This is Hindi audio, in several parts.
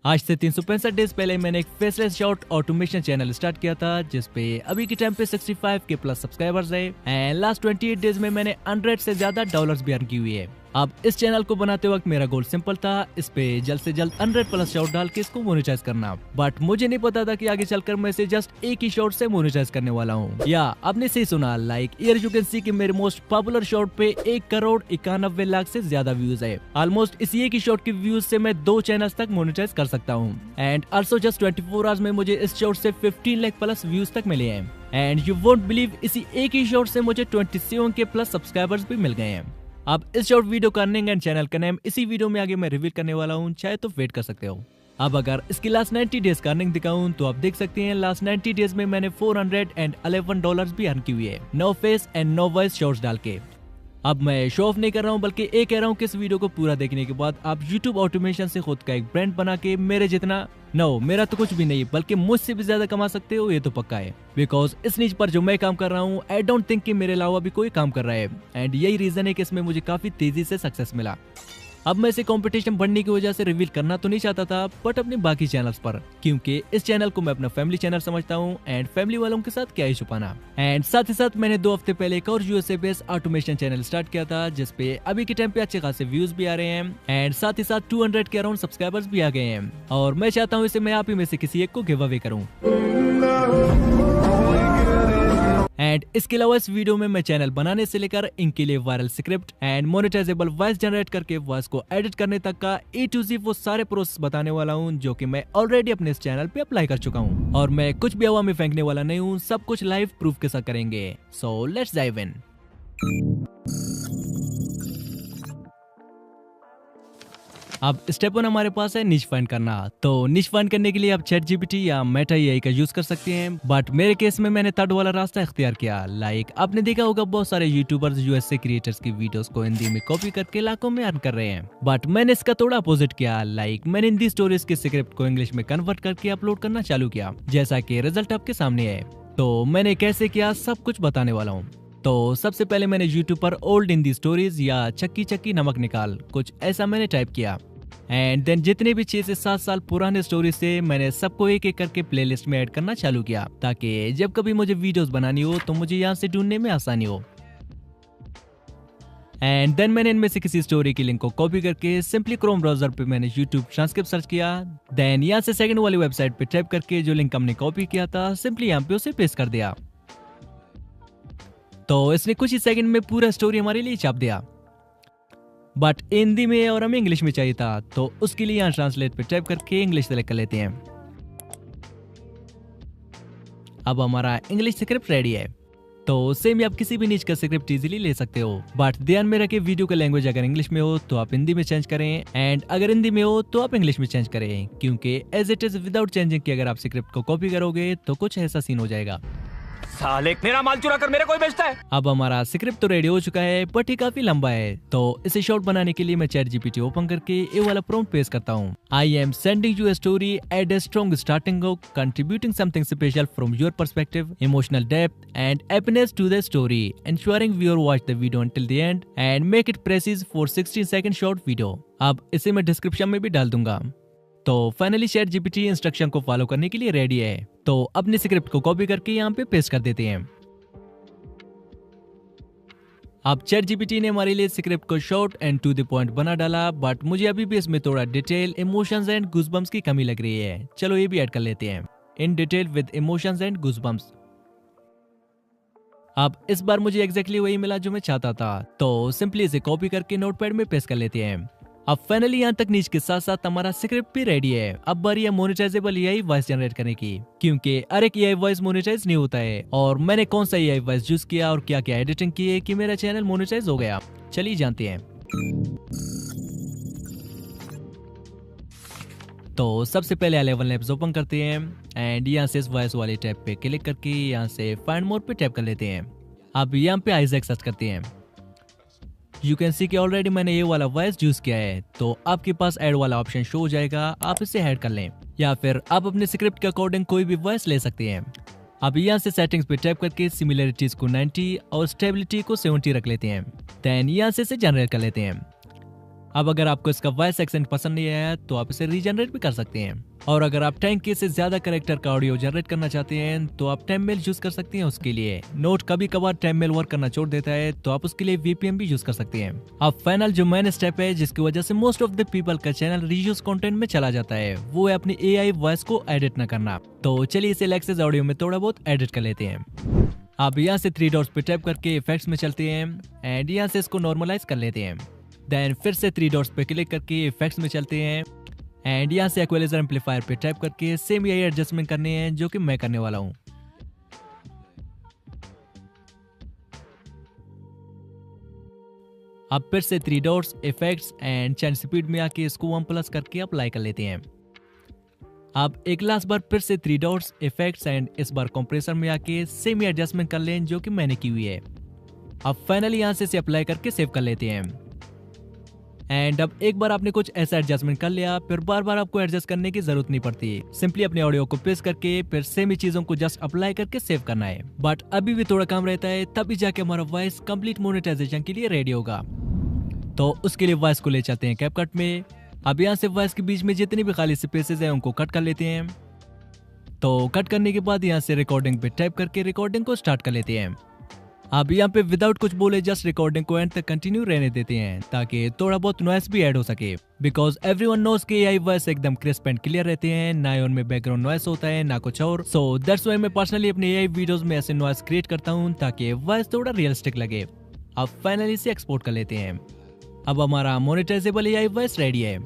आज से 365 डेज पहले मैंने एक faceless short automation channel start किया था जिसपे अभी के टाइम पे 65 के प्लस सब्सक्राइबर्स है एंड लास्ट 28 डेज में मैंने 100 से ज्यादा डॉलर्स भी अर्न की हुई है। अब इस चैनल को बनाते वक्त मेरा गोल सिंपल था, इस पे जल्द से जल्द 100 प्लस शॉट डाल के इसको मोनेटाइज करना। बट मुझे नहीं पता था कि आगे चलकर मैं इसे जस्ट एक ही शॉट से मोनेटाइज करने वाला हूँ। या आपने सही सुना, like here you can see कि मेरे मोस्ट पॉपुलर शॉट पे 1,91,00,000 से ज्यादा व्यूज है। ऑलमोस्ट इसी एक ही शॉट के व्यूज से मैं 2 चैनल्स तक मोनेटाइज कर सकता हूँ। एंड ऑल्सो जस्ट 24 आवर्स में मुझे इस शॉट से 15 लाख प्लस व्यूज तक मिले हैं। एंड यू वोंट बिलीव, इसी एक ही शॉट से मुझे 27 के प्लस सब्सक्राइबर्स भी मिल गए हैं। अब इस शॉर्ट वीडियो का अर्निंग एंड चैनल का नेम इसी वीडियो में आगे मैं रिवील करने वाला हूँ, चाहे तो वेट कर सकते हो। अब अगर इसकी लास्ट 90 डेज का अर्निंग दिखाऊं तो आप देख सकते हैं लास्ट 90 डेज में मैंने $411 भी अर्न की हुई है, no face and no voice shorts डाल के। अब मैं शो ऑफ नहीं कर रहा हूँ, बल्कि ये कह रहा हूँ कि इस वीडियो को पूरा देखने के बाद आप YouTube ऑटोमेशन से खुद का एक ब्रांड बना के मेरे जितना, नो मेरा तो कुछ भी नहीं बल्कि मुझसे भी ज्यादा कमा सकते हो, ये तो पक्का है। बिकॉज इस नीच पर जो मैं काम कर रहा हूँ, आई डोंट थिंक कि मेरे अलावा भी कोई काम कर रहा है। एंड यही रीजन है कि इसमें मुझे काफी तेजी से सक्सेस मिला। अब मैं इसे कंपटीशन बढ़ने की वजह से रिवील करना तो नहीं चाहता था, बट अपने बाकी चैनल्स पर, क्योंकि इस चैनल को मैं अपना फैमिली चैनल समझता हूँ एंड फैमिली वालों के साथ क्या ही छुपाना। एंड साथ ही साथ मैंने 2 हफ्ते पहले एक और USA based automation channel start किया था जिसपे अभी के टाइम पे अच्छे खासे व्यूज भी आ रहे हैं एंड साथ ही साथ 200 के अराउंड सब्सक्राइबर्स भी आ गए हैं। और मैं चाहता हूँ इसे मैं आप ही में से किसी एक को गिव अवे करूँ। एंड इसके अलावा इस वीडियो में मैं चैनल बनाने से लेकर इनके लिए viral script and monetisable voice generate करके वॉइस को एडिट करने तक का A to Z वो सारे प्रोसेस बताने वाला हूँ जो कि मैं ऑलरेडी अपने इस चैनल पे अप्लाई कर चुका हूँ। और मैं कुछ भी हवा में फेंकने वाला नहीं हूँ, सब कुछ लाइव प्रूफ के साथ करेंगे। So let's dive in. अब स्टेप 1 हमारे पास है निश फाइंड करना। तो निश फाइंड करने के लिए आप चैट जीपीटी या मेटा एआई का यूज कर सकते हैं, बट मेरे केस में मैंने थर्ड वाला रास्ता इख्तियार किया। लाइक आपने देखा होगा बहुत सारे यूट्यूबर्स यूएसए क्रिएटर्स की वीडियोस को हिंदी में कॉपी करके लाखों में अर्न कर रहे हैं, बट मैंने इसका थोड़ा अपोजिट किया। लाइक मैंने हिंदी स्टोरीज के स्क्रिप्ट को इंग्लिश में कन्वर्ट करके अपलोड करना चालू किया, जैसा कि रिजल्ट आपके सामने है। तो मैंने कैसे किया सब कुछ बताने वाला हूँ। तो सबसे पहले मैंने यूट्यूब पर ओल्ड हिंदी स्टोरीज या चक्की चक्की नमक निकाल कुछ ऐसा मैंने टाइप किया। एंड देन जितने भी 6 से 7 साल पुराने स्टोरी से मैंने सबको एक एक करके प्लेलिस्ट में ऐड करना चालू किया, ताकि जब कभी मुझे वीडियोस बनानी हो तो मुझे यहाँ से ढूंढने में आसानी हो। एंड देन मैंने इनमें से किसी स्टोरी की लिंक को कॉपी करके सिंपली क्रोम ब्राउजर पे मैंने यूट्यूब ट्रांसक्रिप्ट सर्च किया। देन यहाँ से सेकंड वाली वेबसाइट पे टाइप करके जो लिंक हमने कॉपी किया था सिंपली यहाँ पे उसे पेस्ट कर दिया। तो इसने कुछ ही सेकंड में पूरा स्टोरी हमारे लिए छाप दिया, बट हिंदी में और हमें इंग्लिश में चाहिए था, तो उसके लिए यहाँ ट्रांसलेट पे टाइप करके इंग्लिश सेलेक्ट कर लेते हैं। अब हमारा इंग्लिश स्क्रिप्ट रेडी है। तो सेम आप किसी भी नीच का स्क्रिप्ट इजीली ले सकते हो, बट ध्यान में रखें वीडियो का लैंग्वेज अगर इंग्लिश में हो तो आप हिंदी में चेंज करें, एंड अगर हिंदी में हो तो आप इंग्लिश में चेंज करें, क्योंकि as it is without changing कि अगर आप स्क्रिप्ट को कॉपी करोगे तो कुछ ऐसा सीन हो जाएगा। साले मेरा माल चुरा कर मेरे कोई बेचता है। अब हमारा स्क्रिप्ट तो रेडी हो चुका है, बट ये काफी लंबा है। तो इसे शॉर्ट बनाने के लिए मैं चैट जीपीटी ओपन करके ये वाला प्रॉम्प्ट पेस्ट करता हूँ। I am sending you a story, add a strong starting hook, contributing something special from your perspective, emotional depth and happiness to the story, ensuring viewer watch the video until the end and make it precise for 16 second short video। अब इसे मैं डिस्क्रिप्शन में भी डाल दूंगा। तो फाइनली चैट जीपीटी इंस्ट्रक्शन को फॉलो करने के लिए रेडी है। तो अपने स्क्रिप्ट को कॉपी करके यहाँ पे पेस्ट कर देते हैं। अब चैट जीपीटी ने हमारे लिए स्क्रिप्ट को short and to the point बना डाला, बट मुझे अभी भी इसमें थोड़ा डिटेल, इमोशंस एंड गूज़बम्प्स की कमी लग रही है। चलो ये भी ऐड कर लेते हैं, in detail with emotions and goosebumps. अब इस बार मुझे एग्जैक्टली वही मिला जो मैं चाहता था, तो सिंपली इसे कॉपी करके नोटपैड में पेस्ट कर लेते हैं। अब फाइनली यहाँ तक नीच के साथ साथ हमारा स्क्रिप्ट भी रेडी है। अब बारी है मोनेटाइजेबल एआई वॉइस जनरेट करने की, क्योंकि हर एक एआई वॉइस मोनेटाइज नहीं होता है, और मैंने कौन सा एआई वॉइस यूज किया और क्या क्या एडिटिंग की है कि मेरा चैनल मोनेटाइज हो गया, चलिए जानते हैं। तो सबसे पहले A11 Labs ओपन करते हैं एंड यहाँ से इस वॉइस वाले टैब पे क्लिक करके यहाँ से फाइंड मोर पे टैप कर लेते हैं। अब यहाँ पे आइजैक सर्च करते हैं। यू कैन सी कि ऑलरेडी मैंने ये वाला वॉइस यूज किया है, तो आपके पास ऐड वाला ऑप्शन शो हो जाएगा, आप इसे ऐड कर लें, या फिर आप अपने स्क्रिप्ट के अकॉर्डिंग कोई भी वॉइस ले सकते हैं। अब यहाँ से सेटिंग्स पे टैप करके सिमिलरिटीज को 90 और स्टेबिलिटी को 70 रख लेते हैं। देन यहाँ से इसे जनरेट कर लेते हैं। अब अगर आपको इसका वॉइस एक्सेंट पसंद नहीं आया तो आप इसे रीजनरेट भी कर सकते हैं। और अगर आप 10K से ज्यादा कैरेक्टर का ऑडियो जनरेट करना चाहते हैं तो आप टेममेल यूज कर सकते हैं उसके लिए। नोट कभी कभार टेममेल वर्क करना छोड़ देता है तो आप उसके लिए VPN भी यूज कर सकते हैं। अब फाइनल जो मेन स्टेप है जिसकी वजह से मोस्ट ऑफ द पीपल का चैनल रीयूज कंटेंट में चला जाता है, वो है अपनी AI वॉइस को एडिट न करना। तो चलिए इसे लेक्सस ऑडियो में थोड़ा बहुत एडिट कर लेते हैं। अब यहाँ से 3 डॉट्स पे टैप करके इफेक्ट्स में चलते हैं एंड यहाँ से इसको नॉर्मलाइज कर लेते हैं। देन फिर से 3 डॉट्स पे क्लिक करके इफेक्ट्स में चलते हैं एंड यहाँ से इक्वलाइजर एम्पलीफायर पे टैप करके सेम यही एडजस्टमेंट करने हैं जो कि मैं करने वाला हूँ। अब फिर से 3 dots effects and chain speed में आके इसको 1+ करके अप्लाई कर लेते हैं। अब एक लास्ट बार फिर से 3 डॉट्स इफेक्ट्स एंड इस बार कंप्रेसर में आके सेम एडजस्टमेंट कर लें जो कि मैंने की हुई है। अब फाइनली यहाँ से इसे अप्लाई करके सेव कर लेते हैं। एंड अब एक बार आपने कुछ ऐसा एडजस्टमेंट कर लिया फिर बार बार आपको एडजस्ट करने की जरूरत नहीं पड़ती। सिंपली अपने ऑडियो को पेस्ट करके फिर सेम ही चीजों को जस्ट अप्लाई करके सेव करना है। बट अभी भी थोड़ा काम रहता है, तभी जाके हमारा वॉइस कंप्लीट मोनेटाइजेशन के लिए रेडी होगा। तो उसके लिए वॉइस को ले चलते हैं कैपकट में। अब यहाँ से वॉइस के बीच में जितने भी खाली स्पेसेस हैं उनको कट कर लेते हैं। तो कट करने के बाद यहाँ से रिकॉर्डिंग पे टाइप करके रिकॉर्डिंग को स्टार्ट कर लेते हैं। अब यहाँ पे विदाउट कुछ बोले जस्ट रिकॉर्डिंग को एंड तक कंटिन्यू रहने देते हैं ताकि थोड़ा बहुत नॉइस भी ऐड हो सके। बिकॉज एवरीवन नोज के AI वॉइस एकदम क्रिस्प एंड क्लियर रहते हैं, ना ही उनमें बैकग्राउंड नॉइस होता है ना कुछ और। सो दैट्स व्हाई मैं पर्सनली अपने AI वीडियोस में ऐसे नॉइस क्रिएट करता हूँ ताकि वॉइस थोड़ा रियलिस्टिक लगे। अब फाइनली से एक्सपोर्ट कर लेते हैं। अब हमारा मोनेटाइजेबल AI वॉइस रेडी है।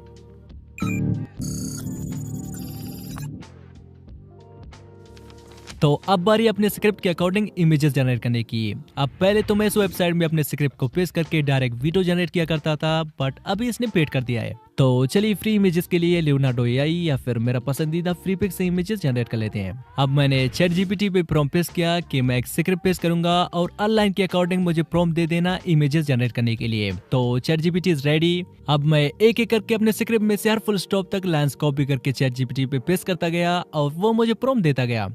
तो अब बारी अपने स्क्रिप्ट के अकॉर्डिंग इमेजेस जनरेट करने की। अब पहले तो मैं इस वेबसाइट में अपने स्क्रिप्ट को पेस्ट करके डायरेक्ट वीडियो जनरेट किया करता था, बट अभी इसने पेड कर दिया है। तो चलिए फ्री इमेजेस के लिए लियोनार्डो AI या फिर मेरा पसंदीदा फ्री पिक से इमेजेस जनरेट कर लेते हैं। अब मैंने ChatGPT पे प्रॉम्प्ट पेस्ट किया कि मैं एक स्क्रिप्ट पेस्ट करूंगा और ऑनलाइन के अकॉर्डिंग मुझे प्रॉम्प्ट दे देना इमेजेस जनरेट करने के लिए। तो ChatGPT इज रेडी। अब मैं एक एक करके अपने स्क्रिप्ट में से हर फुल स्टॉप तक लाइंस कॉपी करके ChatGPT पे पेस्ट करता गया और वो मुझे प्रॉम्प्ट देता गया।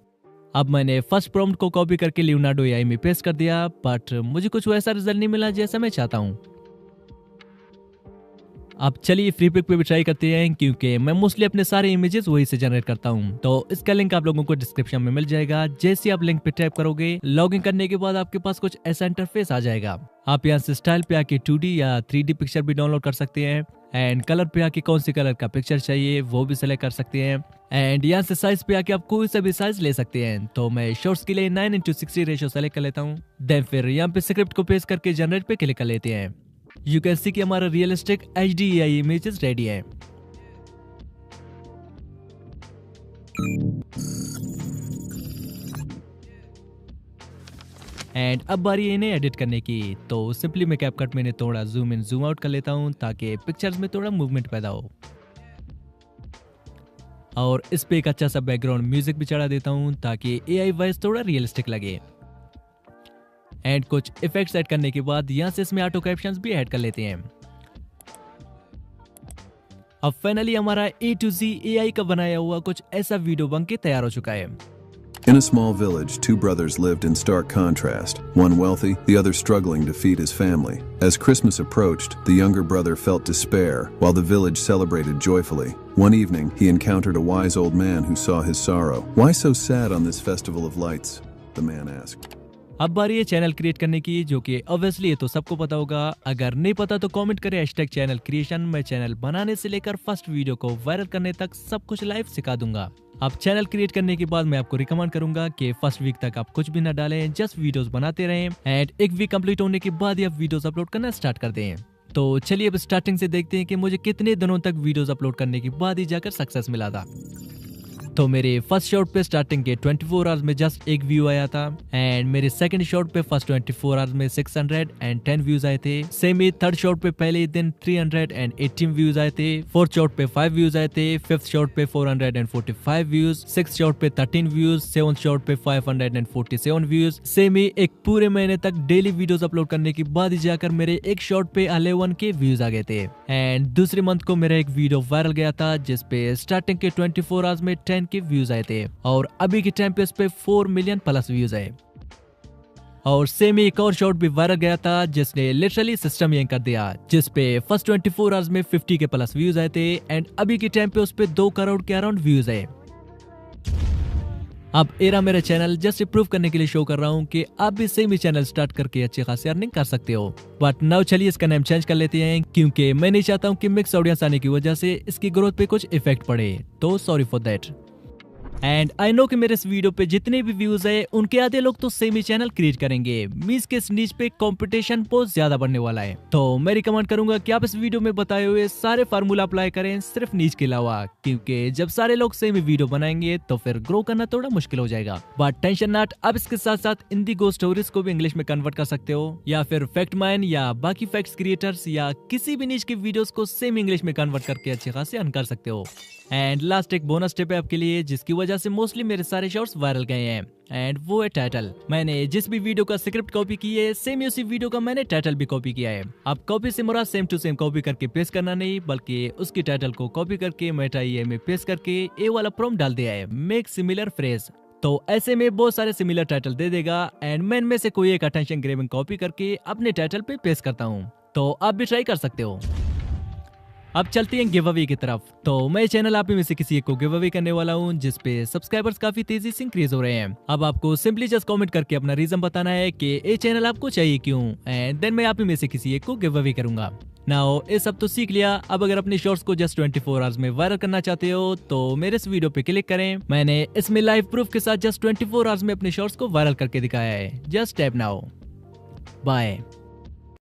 अब मैंने फर्स्ट प्रॉम्प्ट को कॉपी करके लियोनार्डो AI में पेस्ट कर दिया, बट मुझे कुछ वैसा रिजल्ट नहीं मिला जैसा मैं चाहता हूँ। अब चलिए फ्री पिक पे भी ट्राई करते हैं क्योंकि मैं मोस्टली अपने सारे इमेजेस वही से जनरेट करता हूँ। तो इसका लिंक आप लोगों को डिस्क्रिप्शन में मिल जाएगा। जैसे आप लिंक पे टैप करोगे लॉगिन करने के बाद आपके पास कुछ ऐसा इंटरफेस आ जाएगा। आप यहाँ से स्टाइल पे आके 2D या 3D पिक्चर भी डाउनलोड कर सकते हैं एंड कलर पे आके कौन सी कलर का पिक्चर चाहिए वो भी सिलेक्ट कर सकते हैं। एंड यहाँ से साइज पे आके आप कोई सा भी साइज ले सकते हैं। तो मैं शॉर्ट्स के लिए 9:60 रेशियो सेलेक्ट कर लेता हूँ। देन फिर यहाँ पे स्क्रिप्ट को पेस्ट करके जनरेट पे क्लिक कर लेते हैं। यू कैन सी कि हमारा realistic HD AI images ready है। एंड अब बारी है इन्हें एडिट करने की। तो सिंपली मैं कैपकट में थोड़ा जूम इन जूम आउट कर लेता हूँ ताकि पिक्चर्स में थोड़ा मूवमेंट पैदा हो। और इस पे एक अच्छा सा बैकग्राउंड म्यूजिक भी चढ़ा देता हूँ ताकि AI वॉइस थोड़ा रियलिस्टिक लगे। एंड कुछ इफेक्ट्स ऐड करने के बाद यहाँ से इसमें ऑटो कैप्शंस भी ऐड कर लेते हैं। अब फाइनली हमारा A to Z AI का बनाया हुआ कुछ ऐसा वीडियो बन के तैयार हो चुका है। In a small village, 2 brothers lived in stark contrast, one wealthy, the other struggling to feed his family. As Christmas approached, the younger brother felt despair, while the village celebrated joyfully. One evening, he encountered a wise old man who saw his sorrow. "Why so sad on this festival of lights?" the man asked. अब बारी है चैनल क्रिएट करने की, जो कि ऑब्वियसली ये तो सबको पता होगा। अगर नहीं पता तो कमेंट करें #चैनल क्रिएशन। मैं चैनल बनाने से लेकर फर्स्ट वीडियो को वायरल करने तक सब कुछ लाइव सिखा दूंगा। अब चैनल क्रिएट करने के बाद मैं आपको रिकमेंड करूंगा कि फर्स्ट वीक तक आप कुछ भी ना डालें, जस्ट वीडियोस बनाते रहें एंड एक वीक कंप्लीट होने के बाद ही आप वीडियोस अपलोड करना स्टार्ट कर दें। तो चलिए अब स्टार्टिंग से देखते हैं कि मुझे कितने दिनों तक वीडियोस अपलोड करने के बाद ही जाकर सक्सेस मिला था। तो मेरे फर्स्ट शॉट पे स्टार्टिंग के 24 आवर्स में जस्ट 1 व्यू आया था एंड मेरे सेकंड शॉट पे फर्स्ट 24 आवर्स में 610 व्यूज आए थे। सेम ही थर्ड शॉट पे पहले ही दिन 318 व्यूज आए थे। फोर्थ शॉट पे 5 व्यूज आए थे। फिफ्थ शॉट पे 445 व्यूज। सिक्स शॉट पे 13 व्यूज। सेवंथ शॉट पे 547 व्यूज। सेम ही एक पूरे महीने तक डेली वीडियोस अपलोड करने के बाद ही जाकर मेरे एक शॉट पे 11 के व्यूज आ गए थे। एंड दूसरे मंथ को मेरा एक वीडियो वायरल गया था जिसपे स्टार्टिंग के 24 आवर्स में 10 के व्यूज आए थे और अभी के टाइम पे इस पे 4 मिलियन प्लस व्यूज आए। और सेम ही एक और शॉट भी वायरल गया था जिसने लिटरली सिस्टम हैंग कर दिया, जिसपे फर्स्ट 24 आवर्स में 50 के प्लस व्यूज आए थे एंड अभी के टाइम पे उस पे 2 करोड़ के अराउंड व्यूज है। अब एरा मेरा चैनल जस्ट प्रूव करने के लिए शो कर रहा हूँ कि आप भी सेम ही चैनल स्टार्ट करके अच्छी खासी अर्निंग कर सकते हो। बट नाउ चलिए इसका नेम चेंज कर लेते हैं, क्योंकि मैं नहीं चाहता हूँ कि मिक्स ऑडियंस आने की वजह से इसकी ग्रोथ पे कुछ इफेक्ट पड़े, तो sorry for that. And I know कि मेरे इस वीडियो पे जितने भी व्यूज है उनके आधे लोग तो सेम ही चैनल क्रिएट करेंगे, मींस के इस नीच पे कंपटीशन बहुत ज्यादा बढ़ने वाला है। तो मैं रिकमेंड करूंगा कि आप इस वीडियो में बताए हुए सारे फार्मूला अप्लाई करें सिर्फ नीच के अलावा, क्योंकि जब सारे लोग सेम ही वीडियो बनाएंगे तो फिर ग्रो करना थोड़ा मुश्किल हो जाएगा। बट टेंशन नॉट, आप इसके साथ साथ इंडिगो स्टोरीज को भी इंग्लिश में कन्वर्ट कर सकते हो, या फिर फैक्ट माइन या बाकी फैक्ट्स क्रिएटर्स या किसी भी नीच के वीडियोस को सेम इंग्लिश में कन्वर्ट करके अच्छे खासे अर्न कर सकते हो। एंड लास्ट एक बोनस टिप है आपके लिए, जिसकी वजह से मोस्टली मेरे सारे शॉर्ट्स वायरल गए हैं, एंड वो है टाइटल। मैंने जिस भी वीडियो का स्क्रिप्ट कॉपी की है सेम उसी वीडियो का मैंने टाइटल भी कॉपी किया है। अब कॉपी से मुराद सेम टू सेम कॉपी करके पेस्ट करना नहीं, बल्कि उसकी टाइटल को कॉपी करके मेटा ईआई में पेस्ट करके ए वाला प्रॉम्प्ट डाल दिया है, मेक सिमिलर फ्रेज। तो ऐसे में बहुत सारे सिमिलर टाइटल दे देगा एंड मैं इनमें से कोई एक अटेंशन ग्रेबिंग कॉपी करके अपने टाइटल पे पेस्ट करता हूँ। तो आप भी ट्राई कर सकते हो। अब चलते हैं गिव अवे की तरफ। तो मैं चैनल आप में से किसी एक को गिव अवे करने वाला हूँ, जिसपे सब्सक्राइबर्स काफी तेजी से इंक्रीज हो रहे हैं। अब आपको सिंपली जस्ट कमेंट करके अपना रीजन बताना है कि ये चैनल आपको चाहिए क्यों, एंड देन मैं आप में से किसी एक को गिव अवे करूंगा। नाउ ये सब तो सीख लिया, अब अगर अपने शॉर्ट्स को जस्ट 24 आवर्स में वायरल करना चाहते हो तो मेरे इस वीडियो पे क्लिक करें। मैंने इसमें लाइव प्रूफ के साथ जस्ट 24 आवर्स में अपने शॉर्ट्स को वायरल करके दिखाया है। Just tap now. बाय।